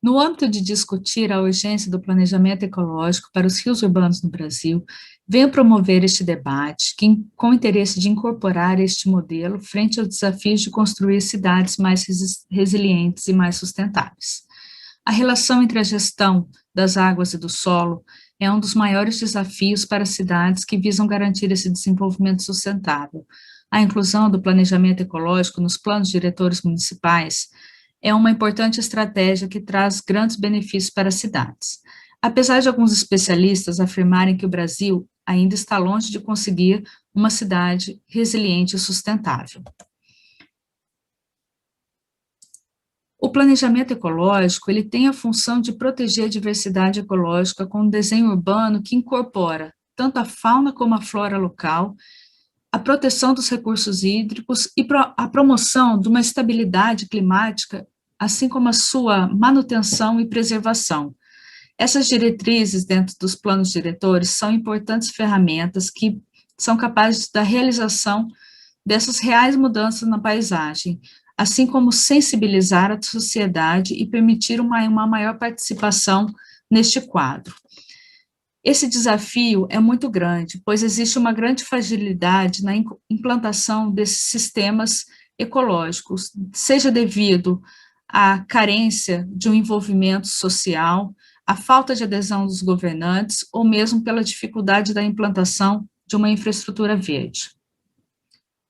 No âmbito de discutir a urgência do planejamento ecológico para os rios urbanos no Brasil, venho promover este debate com o interesse de incorporar este modelo frente aos desafios de construir cidades mais resilientes e mais sustentáveis. A relação entre a gestão das águas e do solo é um dos maiores desafios para cidades que visam garantir esse desenvolvimento sustentável. A inclusão do planejamento ecológico nos planos diretores municipais é uma importante estratégia que traz grandes benefícios para as cidades. Apesar de alguns especialistas afirmarem que o Brasil ainda está longe de conseguir uma cidade resiliente e sustentável. O planejamento ecológico, ele tem a função de proteger a diversidade ecológica com um desenho urbano que incorpora tanto a fauna como a flora local, a proteção dos recursos hídricos e a promoção de uma estabilidade climática, assim como a sua manutenção e preservação. Essas diretrizes dentro dos planos diretores são importantes ferramentas que são capazes da realização dessas reais mudanças na paisagem, assim como sensibilizar a sociedade e permitir uma maior participação neste quadro. Esse desafio é muito grande, pois existe uma grande fragilidade na implantação desses sistemas ecológicos, seja devido à carência de um envolvimento social, à falta de adesão dos governantes, ou mesmo pela dificuldade da implantação de uma infraestrutura verde.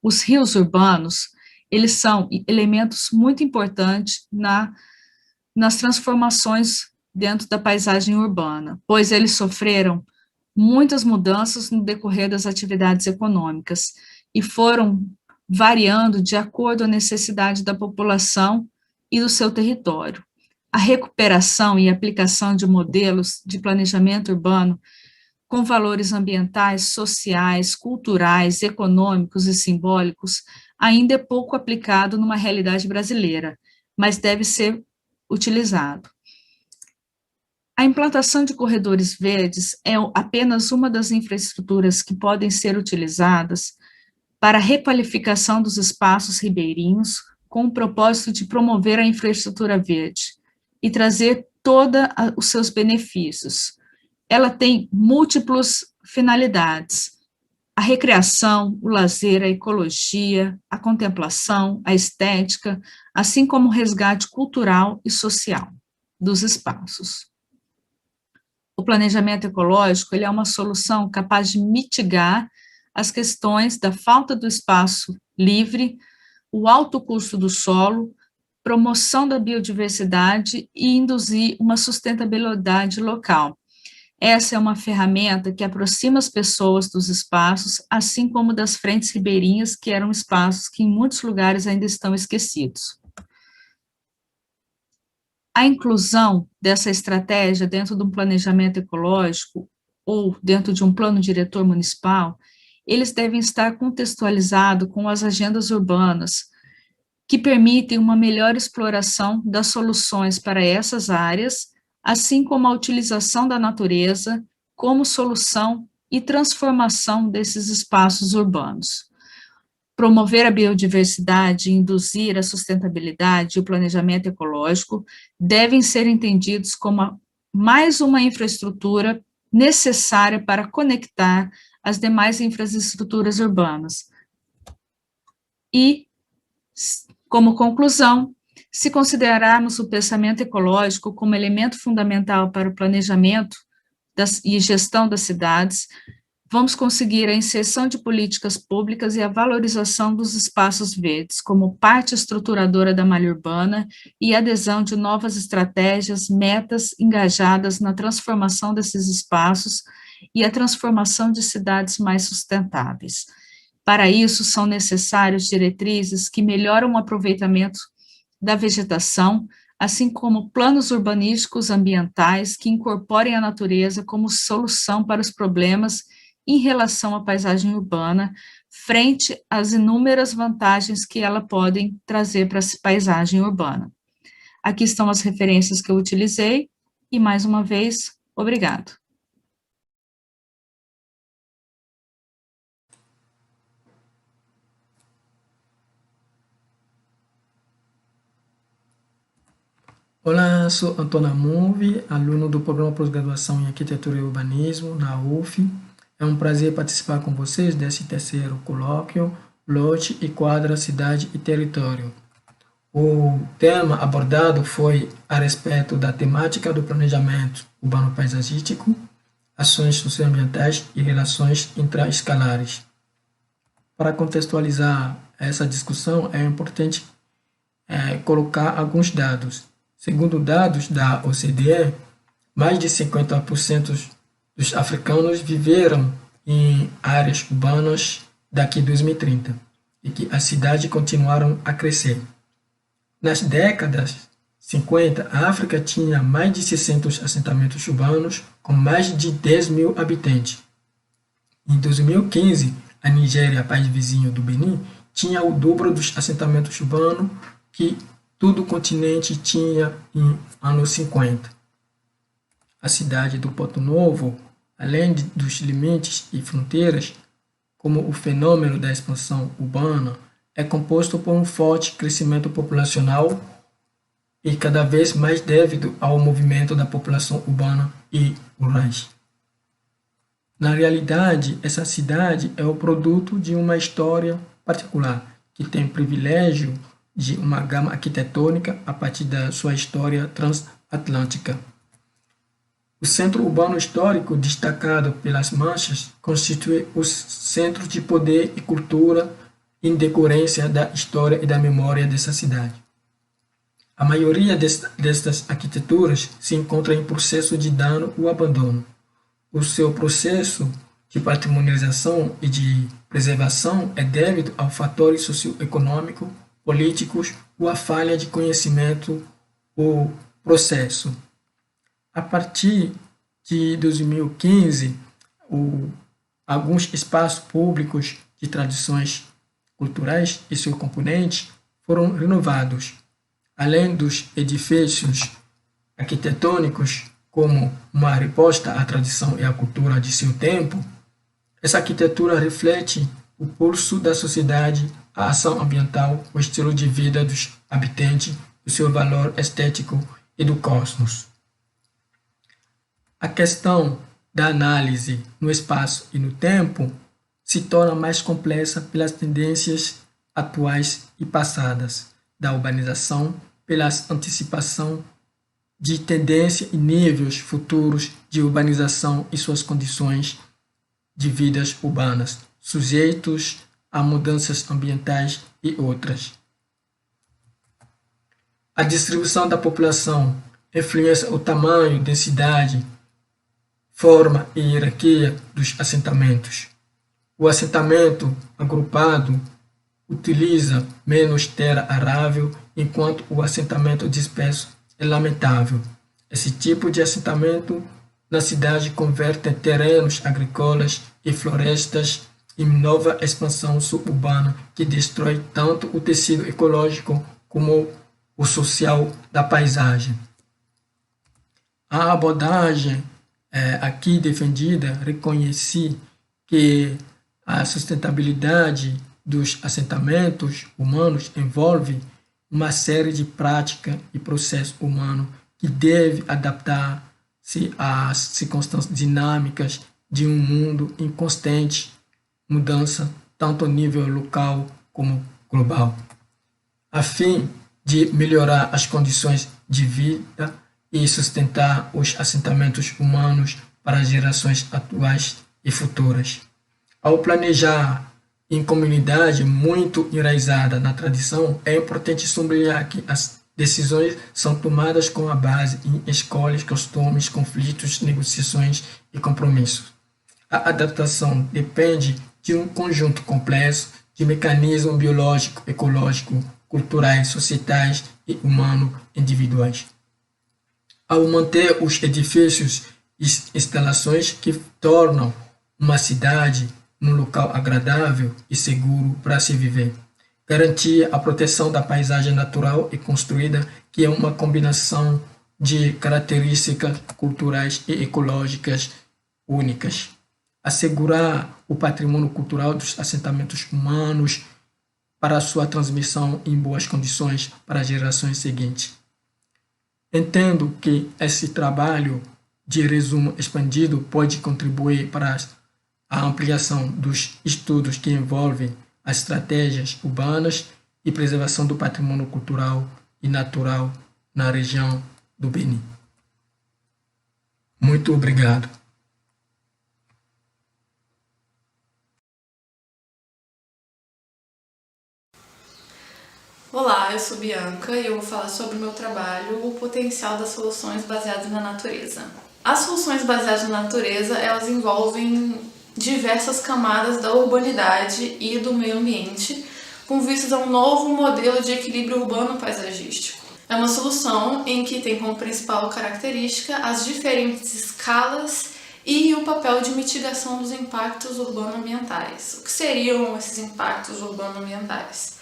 Os rios urbanos, eles são elementos muito importantes nas transformações dentro da paisagem urbana, pois eles sofreram muitas mudanças no decorrer das atividades econômicas e foram variando de acordo com a necessidade da população e do seu território. A recuperação e aplicação de modelos de planejamento urbano com valores ambientais, sociais, culturais, econômicos e simbólicos ainda é pouco aplicado numa realidade brasileira, mas deve ser utilizado. A implantação de corredores verdes é apenas uma das infraestruturas que podem ser utilizadas para a requalificação dos espaços ribeirinhos, com o propósito de promover a infraestrutura verde e trazer todos os seus benefícios. Ela tem múltiplas finalidades: a recreação, o lazer, a ecologia, a contemplação, a estética, assim como o resgate cultural e social dos espaços. O planejamento ecológico, ele é uma solução capaz de mitigar as questões da falta do espaço livre, o alto custo do solo, promoção da biodiversidade e induzir uma sustentabilidade local. Essa é uma ferramenta que aproxima as pessoas dos espaços, assim como das frentes ribeirinhas, que eram espaços que em muitos lugares ainda estão esquecidos. A inclusão dessa estratégia dentro de um planejamento ecológico ou dentro de um plano diretor municipal, eles devem estar contextualizados com as agendas urbanas, que permitem uma melhor exploração das soluções para essas áreas, assim como a utilização da natureza como solução e transformação desses espaços urbanos. Promover a biodiversidade, induzir a sustentabilidade e o planejamento ecológico devem ser entendidos como mais uma infraestrutura necessária para conectar as demais infraestruturas urbanas. E, como conclusão, se considerarmos o pensamento ecológico como elemento fundamental para o planejamento e gestão das cidades, vamos conseguir a inserção de políticas públicas e a valorização dos espaços verdes como parte estruturadora da malha urbana e adesão de novas estratégias, metas engajadas na transformação desses espaços e a transformação de cidades mais sustentáveis. Para isso, são necessárias diretrizes que melhoram o aproveitamento da vegetação, assim como planos urbanísticos ambientais que incorporem a natureza como solução para os problemas em relação à paisagem urbana, frente às inúmeras vantagens que ela podem trazer para a paisagem urbana. Aqui estão as referências que eu utilizei, e mais uma vez, obrigado. Olá, sou Antônio Amuvi, aluno do Programa Pós-Graduação em Arquitetura e Urbanismo, na UF. É um prazer participar com vocês desse terceiro colóquio, Lote e Quadra, Cidade e Território. O tema abordado foi a respeito da temática do planejamento urbano-paisagístico, ações socioambientais e relações intraescalares. Para contextualizar essa discussão, é importante colocar alguns dados. Segundo dados da OCDE, mais de 50% dos africanos viveram em áreas urbanas daqui a 2030 e que as cidades continuaram a crescer. Nas décadas 50, a África tinha mais de 600 assentamentos urbanos com mais de 10 mil habitantes. Em 2015, a Nigéria, país vizinho do Benin, tinha o dobro dos assentamentos urbanos que todo o continente tinha em anos 50. A cidade do Porto Novo, além dos limites e fronteiras, como o fenômeno da expansão urbana, é composto por um forte crescimento populacional e cada vez mais devido ao movimento da população urbana e rurais. Na realidade, essa cidade é o produto de uma história particular, que tem privilégio de uma gama arquitetônica a partir da sua história transatlântica. O centro urbano histórico, destacado pelas manchas, constitui os centros de poder e cultura em decorrência da história e da memória dessa cidade. A maioria destas arquiteturas se encontra em processo de dano ou abandono. O seu processo de patrimonialização e de preservação é devido a fatores socioeconômicos, políticos ou a falha de conhecimento ou processo. A partir de 2015, alguns espaços públicos de tradições culturais e seus componentes foram renovados, além dos edifícios arquitetônicos como uma resposta à tradição e à cultura de seu tempo. Essa arquitetura reflete o pulso da sociedade, a ação ambiental, o estilo de vida dos habitantes, o seu valor estético e do cosmos. A questão da análise no espaço e no tempo se torna mais complexa pelas tendências atuais e passadas da urbanização, pela antecipação de tendência e níveis futuros de urbanização e suas condições de vidas urbanas, sujeitos a mudanças ambientais e outras. A distribuição da população influencia o tamanho, densidade, forma e hierarquia dos assentamentos. O assentamento agrupado utiliza menos terra arável, enquanto o assentamento disperso é lamentável. Esse tipo de assentamento na cidade converte terrenos agrícolas e florestas em nova expansão suburbana que destrói tanto o tecido ecológico como o social da paisagem. A abordagem aqui defendida reconhece que a sustentabilidade dos assentamentos humanos envolve uma série de práticas e processos humanos que deve adaptar-se às circunstâncias dinâmicas de um mundo em constante mudança, tanto a nível local como global. A fim de melhorar as condições de vida e sustentar os assentamentos humanos para as gerações atuais e futuras. Ao planejar em comunidade muito enraizada na tradição, é importante sublinhar que as decisões são tomadas com a base em escolhas, costumes, conflitos, negociações e compromissos. A adaptação depende de um conjunto complexo de mecanismos biológico, ecológico, culturais, societais e humano-individuais. Ao manter os edifícios e instalações que tornam uma cidade num local agradável e seguro para se viver. Garantir a proteção da paisagem natural e construída, que é uma combinação de características culturais e ecológicas únicas. Assegurar o patrimônio cultural dos assentamentos humanos para sua transmissão em boas condições para as gerações seguintes. Entendo que esse trabalho de resumo expandido pode contribuir para a ampliação dos estudos que envolvem as estratégias urbanas e preservação do patrimônio cultural e natural na região do Beni. Muito obrigado. Olá, eu sou Bianca e eu vou falar sobre o meu trabalho, o potencial das soluções baseadas na natureza. As soluções baseadas na natureza, elas envolvem diversas camadas da urbanidade e do meio ambiente, com vistas a um novo modelo de equilíbrio urbano paisagístico. É uma solução em que tem como principal característica as diferentes escalas e o papel de mitigação dos impactos urbano-ambientais. O que seriam esses impactos urbano-ambientais?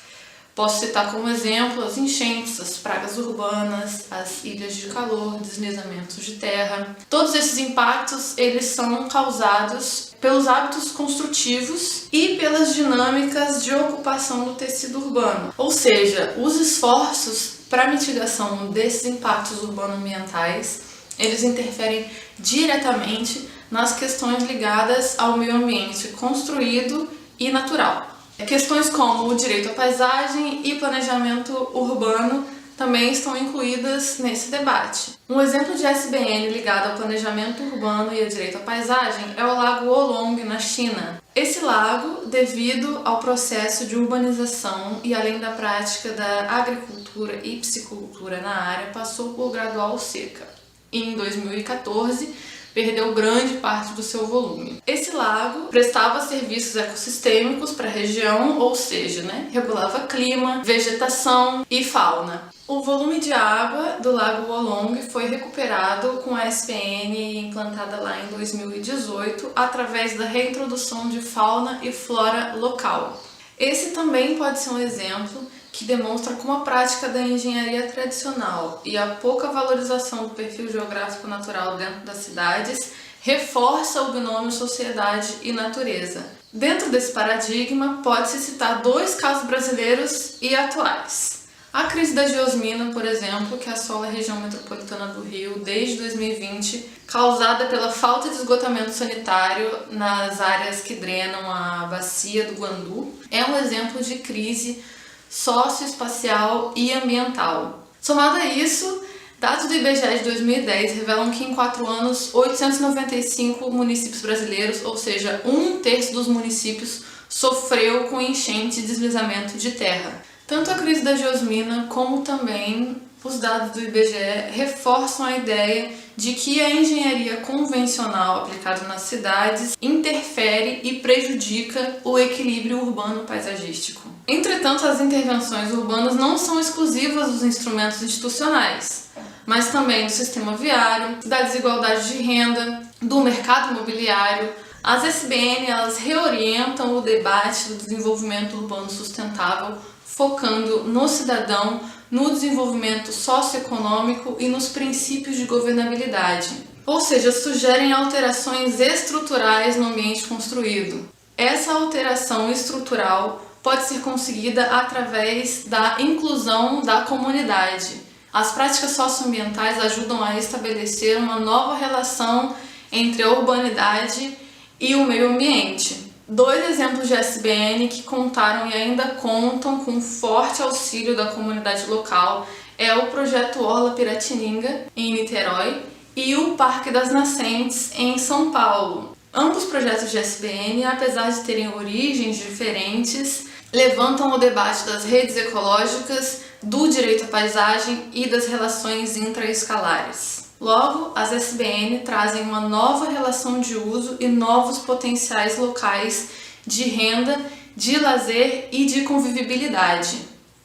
Posso citar como exemplo as enchentes, as pragas urbanas, as ilhas de calor, deslizamentos de terra. Todos esses impactos, eles são causados pelos hábitos construtivos e pelas dinâmicas de ocupação do tecido urbano. Ou seja, os esforços para a mitigação desses impactos urbano-ambientais, eles interferem diretamente nas questões ligadas ao meio ambiente construído e natural. Questões como o direito à paisagem e planejamento urbano também estão incluídas nesse debate. Um exemplo de SBN ligado ao planejamento urbano e ao direito à paisagem é o Lago Wolong, na China. Esse lago, devido ao processo de urbanização e além da prática da agricultura e piscicultura na área, passou por gradual seca. Em 2014, perdeu grande parte do seu volume. Esse lago prestava serviços ecossistêmicos para a região, ou seja, regulava clima, vegetação e fauna. O volume de água do Lago Wolong foi recuperado com a SPN implantada lá em 2018 através da reintrodução de fauna e flora local. Esse também pode ser um exemplo que demonstra como a prática da engenharia tradicional e a pouca valorização do perfil geográfico natural dentro das cidades reforça o binômio sociedade e natureza. Dentro desse paradigma, pode-se citar dois casos brasileiros e atuais. A crise da geosmina, por exemplo, que assola a região metropolitana do Rio desde 2020, causada pela falta de esgotamento sanitário nas áreas que drenam a bacia do Guandu, é um exemplo de crise socioespacial e ambiental. Somado a isso, dados do IBGE de 2010 revelam que em 4 anos, 895 municípios brasileiros, ou seja, 1/3 dos municípios, sofreu com enchente e deslizamento de terra. Tanto a crise da geosmina como também os dados do IBGE reforçam a ideia de que a engenharia convencional aplicada nas cidades interfere e prejudica o equilíbrio urbano-paisagístico. Entretanto, as intervenções urbanas não são exclusivas dos instrumentos institucionais, mas também do sistema viário, da desigualdade de renda, do mercado imobiliário. As SBN, elas reorientam o debate do desenvolvimento urbano sustentável, focando no cidadão, no desenvolvimento socioeconômico e nos princípios de governabilidade. Ou seja, sugerem alterações estruturais no ambiente construído. Essa alteração estrutural pode ser conseguida através da inclusão da comunidade. As práticas socioambientais ajudam a estabelecer uma nova relação entre a urbanidade e o meio ambiente. 2 exemplos de SBN que contaram e ainda contam com forte auxílio da comunidade local é o Projeto Orla Piratininga, em Niterói, e o Parque das Nascentes, em São Paulo. Ambos projetos de SBN, apesar de terem origens diferentes, levantam o debate das redes ecológicas, do direito à paisagem e das relações intraescalares. Logo, as SBN trazem uma nova relação de uso e novos potenciais locais de renda, de lazer e de convivibilidade.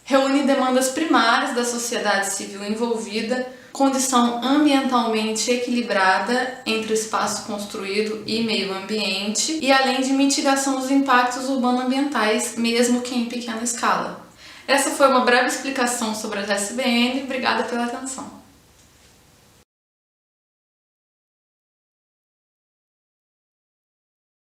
Reúne demandas primárias da sociedade civil envolvida, condição ambientalmente equilibrada entre espaço construído e meio ambiente, e além de mitigação dos impactos urbano-ambientais, mesmo que em pequena escala. Essa foi uma breve explicação sobre as SBN. Obrigada pela atenção.